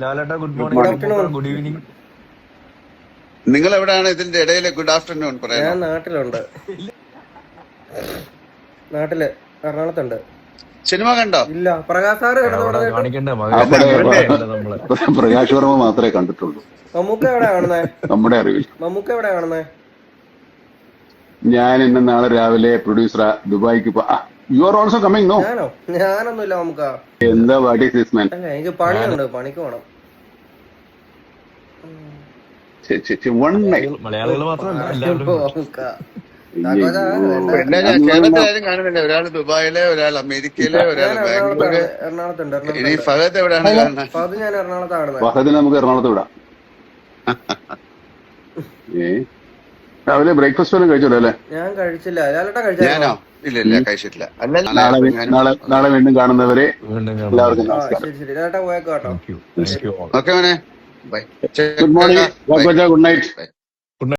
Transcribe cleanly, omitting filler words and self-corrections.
ലാലേട്ടാ good good morning. Afternoon. Good evening. നിങ്ങൾ എവിടെയാണ് ഇതിന്റെ ഇടയിലെ ഗുഡ് ആഫ്റ്റർനൂൺ ഞാൻ പറയാൻ? നാട്ടിലുണ്ട്. നാട്ടില് എറണാകുളത്തുണ്ട്. സിനിമ കണ്ടോ? ഇല്ല, പ്രകാശ് സാറ് അവിടെ കിടന്നു. കാണിക്കണ്ടേ നമ്മള്. പ്രകാശ് വർമ്മ മാത്രമേ കണ്ടിട്ടുള്ളൂ മമ്മൂക്ക എവിടെ കാണുന്നേ? നമ്മുടെ അറിവിൽ. മമ്മൂക്ക എവിടെ കാണുന്നേ? ഞാൻ ഇന്ന് നാളെ രാവിലെ പ്രൊഡ്യൂസർ ദുബായിക്ക് you are also coming? No, ഞാനോ? ഞാനൊന്നുമില്ല മമ്മൂക്ക. എന്താ വാട്ട് ഈസ് ദിസ് മാൻ? അല്ല, എനിക്ക് പണിയുണ്ട്, പണിക്ക് പോണം. One night. മലയാളികൾ മാത്രമല്ല എല്ലാവരും. മമ്മൂക്ക പിന്നെ ഞാൻ കേരളത്തിലാരും കാണുന്നില്ല. ഒരാൾ ദുബായിലെ, ഒരാൾ അമേരിക്കയിലെ, ഒരാൾ ബാംഗ്ലൂര്. എറണാകുളത്തുണ്ട്. ഇനി ഫഹദ് എവിടെയാണ് കാണുന്നത്? അത് ഞാൻ എറണാകുളത്താണ്. ഫഹദിനെ നമുക്ക് എറണാകുളത്ത് വിടാം. രാവിലെ ബ്രേക്ക്ഫാസ്റ്റ് വല്ലതും കഴിച്ചല്ലോ അല്ലേ? ഞാൻ കഴിച്ചില്ല. ലാലേട്ടാ കഴിച്ചോ? ഞാനോ? ഇല്ല കഴിച്ചിട്ടില്ല. നാളെ വീണ്ടും കാണുന്നവരെ വീണ്ടും കാണാം. എല്ലാവർക്കും നമസ്കാരം. ശരി ശരി, ലാലേട്ടാ പോയേക്കോ കേട്ടോ. Thank you all. ഓക്കെ മോനെ, bye. Good morning, good night.